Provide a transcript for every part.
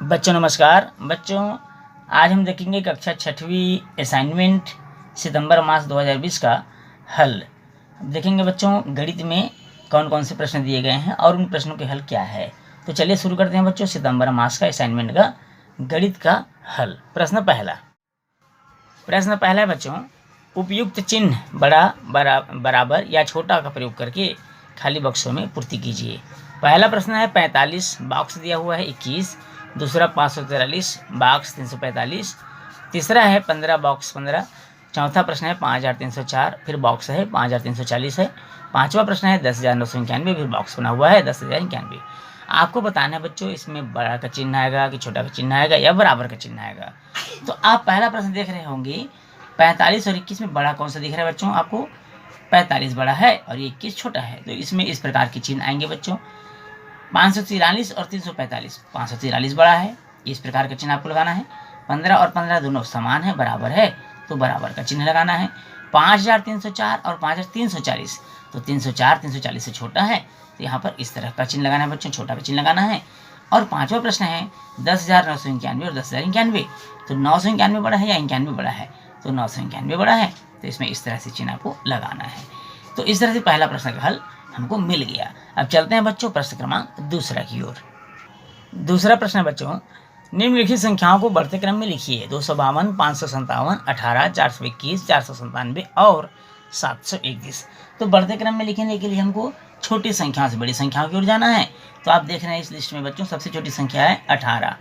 बच्चों नमस्कार। बच्चों आज हम देखेंगे कक्षा छठवीं असाइनमेंट सितंबर मास 2020 का हल। अब देखेंगे बच्चों गणित में कौन कौन से प्रश्न दिए गए हैं और उन प्रश्नों के हल क्या है। तो चलिए शुरू करते हैं बच्चों सितंबर मास का असाइनमेंट का गणित का हल। प्रश्न पहला है बच्चों, उपयुक्त चिन्ह बराबर या छोटा का प्रयोग करके खाली बक्सों में पूर्ति कीजिए। पहला प्रश्न है 45, बॉक्स दिया हुआ है 21। दूसरा 543, बॉक्स 345। तीसरा है 15, बॉक्स 15। चौथा प्रश्न है 5304, फिर बॉक्स है 5340 है। पांचवा प्रश्न है 10,991, फिर बॉक्स बना हुआ है 10,091। आपको बताना है बच्चों इसमें बड़ा का चिन्ह आएगा कि छोटा का चिन्ह आएगा या बराबर का चिन्ह आएगा। तो आप पहला प्रश्न देख रहे होंगे 45 और 21 में बड़ा कौन सा दिख रहा है बच्चों आपको? 45 बड़ा है और 21 छोटा है, तो इसमें इस प्रकार के चिन्ह आएंगे बच्चों। 543 और 345, 543 बड़ा है, इस प्रकार का चिन्ह आपको लगाना है। 15 और 15 दोनों समान है, बराबर है, तो बराबर का चिन्ह लगाना है। 5304 और 5340, तो 304 340 से छोटा है, तो यहाँ पर इस तरह का चिन्ह लगाना है बच्चों, छोटा का चिन्ह लगाना है। और पांचवा प्रश्न है 10,991 और 10,091, तो 991 बड़ा है या 91 बड़ा है? तो 991 बड़ा है, तो इसमें इस तरह से चिन्ह आपको लगाना है। तो इस तरह से पहला प्रश्न का हल हमको मिल गया। अब चलते हैं बच्चों प्रश्न क्रमांक दूसरा की ओर। दूसरा प्रश्न है बच्चों, निम्नलिखित संख्याओं को बढ़ते क्रम में लिखिए। 252, 557, 18, 421, 497 और 731। तो बढ़ते क्रम में लिखने के लिए हमको छोटी संख्याओं से बड़ी संख्याओं की ओर जाना है। तो आप देख रहे हैं इस लिस्ट में बच्चों सबसे छोटी संख्या है 18।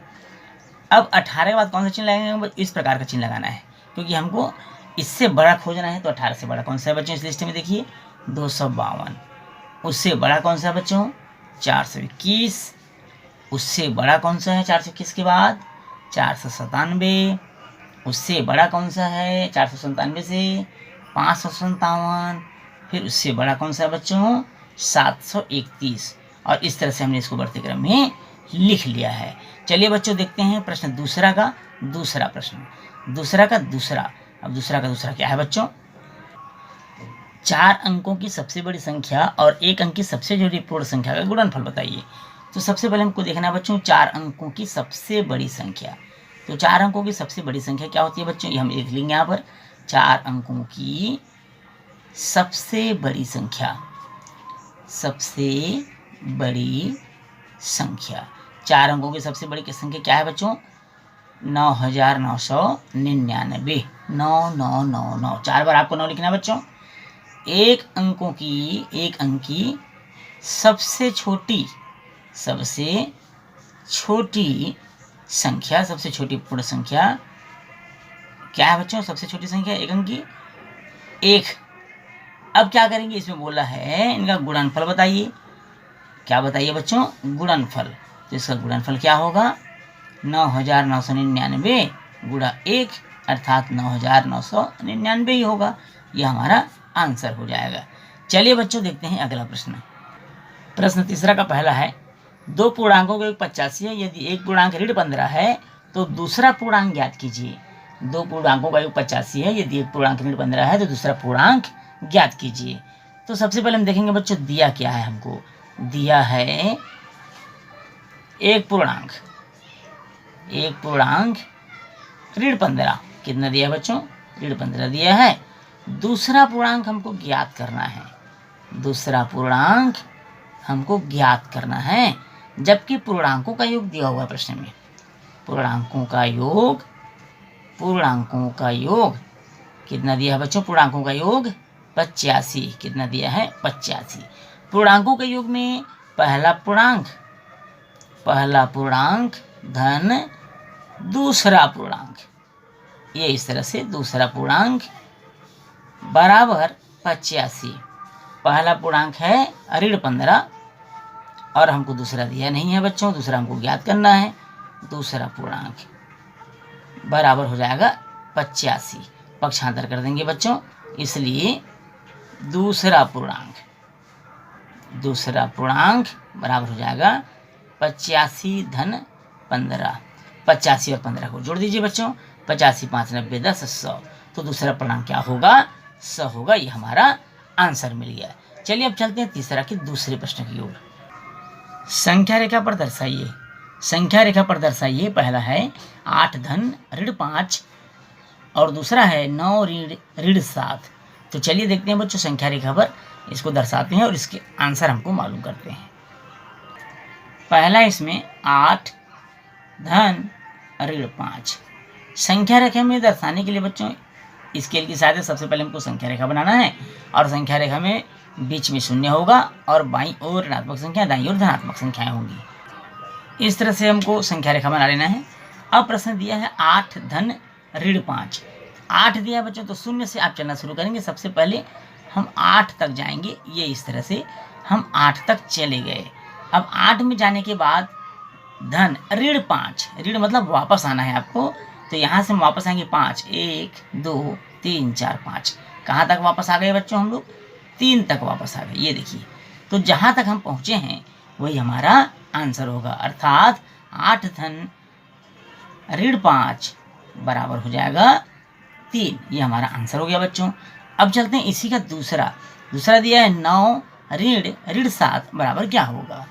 अब 18 के बाद कौन सा चिन्ह लगाएंगे? इस प्रकार का चिन्ह लगाना है, क्योंकि हमको इससे बड़ा खोजना है। तो 18 से बड़ा कौन सा है बच्चों इस लिस्ट में? देखिए 252। उससे बड़ा कौन सा है बच्चों? 421। उससे बड़ा कौन सा है 421 के बाद? 497। उससे बड़ा कौन सा है 497 से? 557। फिर उससे बड़ा कौन सा है बच्चों? 731। और इस तरह से हमने इसको बढ़ते क्रम में लिख लिया है। चलिए बच्चों देखते हैं प्रश्न दूसरा का दूसरा प्रश्न। दूसरा का दूसरा, अब दूसरा का दूसरा क्या है बच्चों? 4 अंकों की सबसे बड़ी संख्या और 1 अंक की सबसे छोटी पूर्ण संख्या का गुणनफल बताइए। तो सबसे पहले हमको देखना है बच्चों 4 अंकों की सबसे बड़ी संख्या। तो 4 अंकों की सबसे बड़ी संख्या क्या होती है बच्चों? ये हम लिख लेंगे यहाँ पर। 4 अंकों की सबसे बड़ी संख्या, सबसे बड़ी संख्या। 4 अंकों की सबसे बड़ी संख्या क्या है बच्चों? 9,999। 9999, 4 बार आपको 9 लिखना है बच्चों। एक अंक की सबसे छोटी संख्या, सबसे छोटी पूर्ण संख्या क्या है बच्चों? सबसे छोटी संख्या एक अंक की 1। अब क्या करेंगे? इसमें बोला है इनका गुणनफल बताइए। क्या बताइए बच्चों? गुणनफल। तो इसका गुणनफल क्या होगा? 9,999 गुणा 1, अर्थात 9,999 ही होगा। यह हमारा आंसर हो जाएगा। चलिए बच्चों देखते हैं अगला प्रश्न। प्रश्न तीसरा का पहला है, 2 पूर्णांकों का योग 85 है। यदि एक पूर्णांक ऋण 15 है तो दूसरा पूर्णांक ज्ञात कीजिए। 2 पूर्णांकों का योग 85 है। यदि एक पूर्णांक ऋण 15 है तो दूसरा पूर्णांक ज्ञात कीजिए। तो सबसे पहले हम देखेंगे बच्चों दिया क्या है हमको। दिया है एक पूर्णांक ऋण 15। कितना दिया है बच्चों? ऋण 15 दिया है। दूसरा पूर्णांक हमको ज्ञात करना है। दूसरा पूर्णांक हमको ज्ञात करना है, जबकि पूर्णांकों का योग दिया हुआ है प्रश्न में। पूर्णांकों का योग कितना दिया है बच्चों? पूर्णांकों का योग 85। कितना दिया है? 85। पूर्णांकों के योग में पहला पूर्णांक धन दूसरा पूर्णांक, ये इस तरह से दूसरा पूर्णांक बराबर 85। पहला पूर्णांक है ऋण 15 और हमको दूसरा दिया नहीं है बच्चों, दूसरा हमको ज्ञात करना है। दूसरा पूर्णांक बराबर हो जाएगा 85। पक्षांतर कर देंगे बच्चों, इसलिए दूसरा पूर्णांक बराबर हो जाएगा 85 धन 15। 85 और 15 को जोड़ दीजिए बच्चों। 85 5 90 10 100। तो दूसरा पूर्णांक क्या होगा? 100 होगा। ये हमारा आंसर मिल गया। चलिए अब चलते हैं तीसरा के दूसरे प्रश्न की ओर। संख्या रेखा पर दर्शाइए संख्या रेखा पर दर्शाइए। पहला है 8 धन ऋण 5 और दूसरा है 9 ऋण 7। तो चलिए देखते हैं बच्चों संख्या रेखा पर इसको दर्शाते हैं और इसके आंसर हमको मालूम करते हैं। पहला इसमें 8 धन ऋण 5। संख्या रेखा में दर्शाने के लिए बच्चों स्केल की सहायता सबसे पहले हमको संख्या रेखा बनाना है और संख्या रेखा में बीच में शून्य होगा और बाईं ओर ऋणात्मक संख्या, दाईं ओर धनात्मक संख्याएं होंगी। इस तरह से हमको संख्या रेखा बना लेना है। अब प्रश्न दिया है 8 धन ऋण 5। 8 दिया है बच्चों, तो शून्य से आप चलना शुरू करेंगे। सबसे पहले हम 8 तक जाएंगे। ये इस तरह से हम 8 तक चले गए। अब 8 में जाने के बाद धन ऋण 5, ऋण मतलब वापस आना है आपको। तो यहाँ से हम वापस आएंगे 5, 1 2 3 4 5। कहाँ तक वापस आ गए बच्चों? हम लोग 3 तक वापस आ गए। ये देखिए, तो जहाँ तक हम पहुँचे हैं वही हमारा आंसर होगा, अर्थात 8 धन ऋण 5 बराबर हो जाएगा 3। ये हमारा आंसर हो गया बच्चों। अब चलते हैं इसी का दूसरा दिया है 9 ऋण 7 बराबर क्या होगा।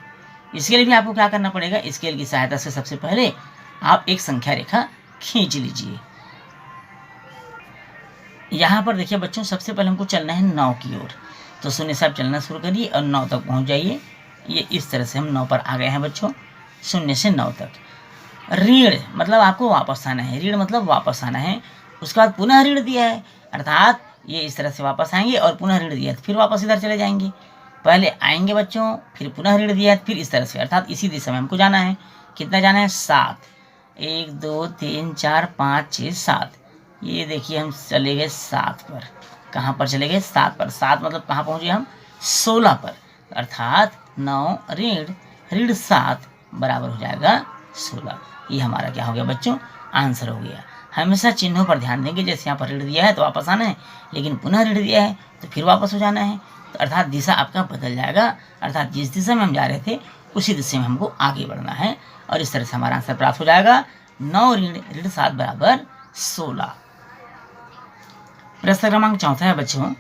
इसके लिए भी आपको क्या करना पड़ेगा, स्केल की सहायता से सबसे पहले आप एक संख्या रेखा खींच लीजिए। यहाँ पर देखिए बच्चों, सबसे पहले हमको चलना है 9 की ओर। तो शून्य से आप चलना शुरू करिए और 9 तक पहुँच जाइए। ये इस तरह से हम 9 पर आ गए हैं बच्चों, शून्य से 9 तक। ऋण मतलब आपको वापस आना है, ऋण मतलब वापस आना है। उसके बाद पुनः ऋण दिया है, अर्थात ये इस तरह से वापस आएंगे और पुनः ऋण दिया है तो फिर वापस इधर चले जाएंगे। पहले आएंगे बच्चों, फिर पुनः ऋण दिया है, फिर इस तरह से, अर्थात इसी दिशा में हमको जाना है। कितना जाना है? 7। 1 2 3 4 5 6 7। ये देखिए हम चले गए 7 पर। कहाँ पर चले गए? 7 पर। 7 मतलब कहाँ पहुँचे हम? 16 पर, अर्थात 9 ऋण 7 बराबर हो जाएगा 16। ये हमारा क्या हो गया बच्चों? आंसर हो गया। हमेशा चिन्हों पर ध्यान देंगे। जैसे यहाँ पर ऋण दिया है तो वापस आना है, लेकिन पुनः ऋण दिया है तो फिर वापस हो जाना है। तो अर्थात दिशा आपका बदल जाएगा, अर्थात जिस दिशा में हम जा रहे थे उसी दिशा में हमको आगे बढ़ना है और इस तरह से हमारा आंसर प्राप्त हो जाएगा 9 ऋण 7 बराबर 16। प्रश्न क्रमांक 4 है बच्चों,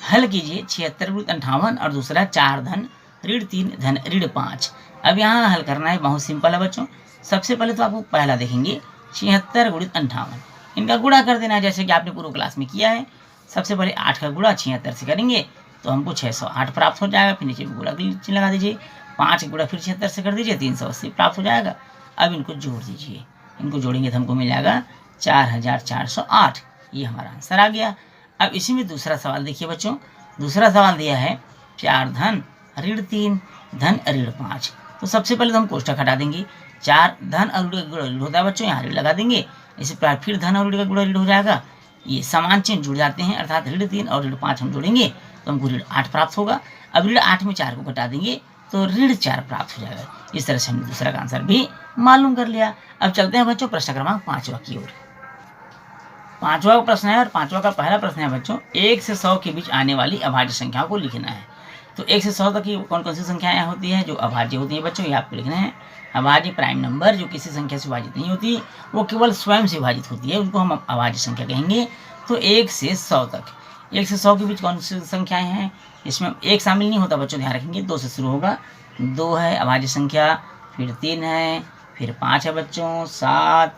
हल कीजिए 76 गुणित 58 और दूसरा 4 धन ऋण 3 धन ऋण 5। अब यहाँ हल करना है, बहुत सिंपल है बच्चों। सबसे पहले तो आपको पहला देखेंगे 76 गुणित 58, इनका गुणा कर देना है जैसे कि आपने पूर्व क्लास में किया है। सबसे पहले 8 का गुणा 76 से करेंगे तो हमको 608 प्राप्त हो जाएगा। फिर नीचे गुणा लगा दीजिए, 5 गुणा फिर 76 से कर दीजिए, 380 प्राप्त हो जाएगा। अब इनको जोड़ दीजिए, इनको जोड़ेंगे तो हमको मिल जाएगा 4408। ये हमारा आंसर आ गया। अब इसी में दूसरा सवाल देखिए बच्चों, दूसरा सवाल दिया है 4 धन ऋण 3 धन ऋण 5। तो सबसे पहले तो हम कोष्ठक हटा देंगे। 4 धन और ऋण का गुणा ऋण होता है बच्चों, यहाँ ऋण लगा देंगे। इसी प्रकार फिर धन और ऋण का गुणा ऋण हो जाएगा। ये समान चिन्ह जुड़ जाते हैं, अर्थात ऋण 3 और ऋण 5 हम जोड़ेंगे तो हमको ऋण 8 प्राप्त होगा। अब ऋण 8 में 4 को घटा देंगे तो ऋण 4 प्राप्त हो जाएगा। इस तरह से हमने दूसरा का आंसर भी मालूम कर लिया। अब चलते हैं बच्चों प्रश्न क्रमांक 5वां की ओर। 5वां प्रश्न है और 5वां का पहला प्रश्न है बच्चों, 1 से 100 के बीच आने वाली अभाज्य संख्याओं को लिखना है। तो 1 से 100 तक की कौन कौन सी संख्याएं होती हैं जो अभाज्य होती हैं बच्चों, ये आपको लिखना है। अभाज्य प्राइम नंबर जो किसी संख्या से विभाजित नहीं होती, वो केवल स्वयं से विभाजित होती है, उनको हम अभाज्य संख्या कहेंगे। तो 1 से 100 तक, 1 से 100 के बीच कौन सी संख्याएं हैं, इसमें 1 शामिल नहीं होता बच्चों, ध्यान रखेंगे। 2 से शुरू होगा, 2 है अभाज्य संख्या, फिर 3 है, फिर 5 है बच्चों, 7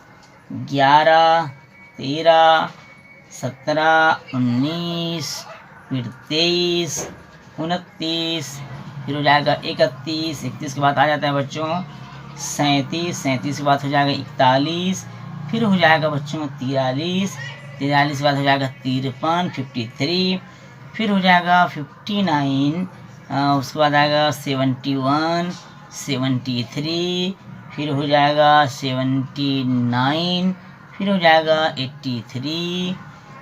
11 13 17 19, फिर 23 29, फिर हो जाएगा 31, 31 के बाद आ जाता है बच्चों 37, 37 के बाद हो जाएगा 41, फिर हो जाएगा बच्चों 43, 43 के बाद हो जाएगा 53, 53, फिर हो जाएगा 59, उसके बाद आएगा 71, 73, फिर हो जाएगा 79, फिर हो जाएगा 83,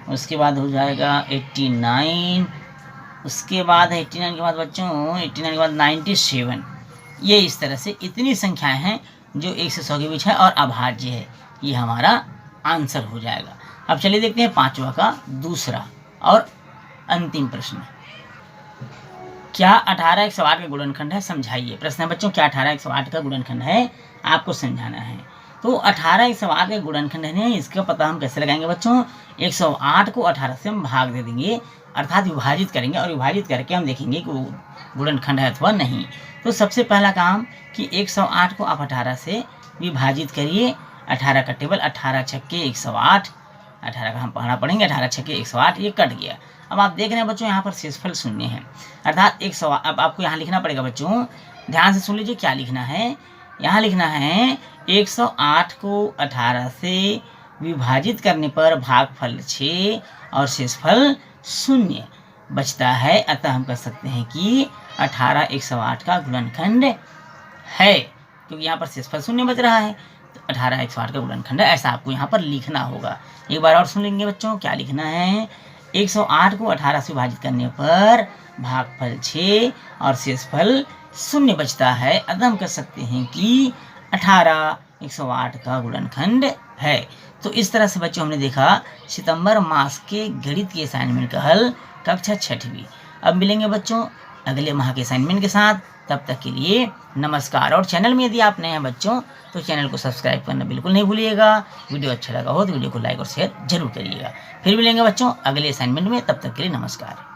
उसके बाद हो जाएगा 89, उसके बाद 89 के बाद बच्चों 89 के बाद 97। ये इस तरह से इतनी संख्याएं हैं जो 1 से 100 के बीच है और अभाज्य है। ये हमारा आंसर हो जाएगा। अब चलिए देखते हैं 5वां का दूसरा और अंतिम प्रश्न। क्या 18 108 का गुणनखंड है, समझाइए। प्रश्न है बच्चों, क्या 18 108 का गुणनखंड है, आपको समझाना है। तो 18 108 का गुणनखंड है, इसका पता हम कैसे लगाएंगे बच्चों, 108 को 18 से हम भाग दे देंगे, अर्थात विभाजित करेंगे और विभाजित करके हम देखेंगे कि वो गुणनखंड है अथवा नहीं। तो सबसे पहला काम कि 108 को आप 18 से विभाजित करिए। 18 का टेबल 18 छक्के 108, 18 का हम पढ़ना पढ़ेंगे, 18 छक्के 108, ये कट गया। अब आप देख रहे हैं बच्चों यहाँ पर शेषफल शून्य है, अर्थात 100। अब आपको यहाँ लिखना पड़ेगा बच्चों, ध्यान से सुन लीजिए क्या लिखना है। यहाँ लिखना है 108 को 18 से विभाजित करने पर भागफल 6 और शेषफल शून्य बचता है, अतः हम कह सकते हैं कि 18 108 का गुणनखंड है, क्योंकि यहाँ पर शेषफल शून्य बच रहा है, तो 18 108 का गुणनखंड है, ऐसा आपको यहाँ पर लिखना होगा। एक बार और सुन लेंगे बच्चों, क्या लिखना है। 108 को 18 से विभाजित करने पर भागफल 6 और शेषफल शून्य बचता है, अतः हम कह सकते हैं कि 18 108 का गुणनखंड है। तो इस तरह से बच्चों हमने देखा सितंबर मास के गणित के असाइनमेंट का हल कक्षा 6वीं। अब मिलेंगे बच्चों अगले माह के असाइनमेंट के साथ, तब तक के लिए नमस्कार। और चैनल में यदि आप नए हैं बच्चों तो चैनल को सब्सक्राइब करना बिल्कुल नहीं भूलिएगा। वीडियो अच्छा लगा हो तो वीडियो को लाइक और शेयर जरूर करिएगा। फिर मिलेंगे बच्चों अगले असाइनमेंट में, तब तक के लिए नमस्कार।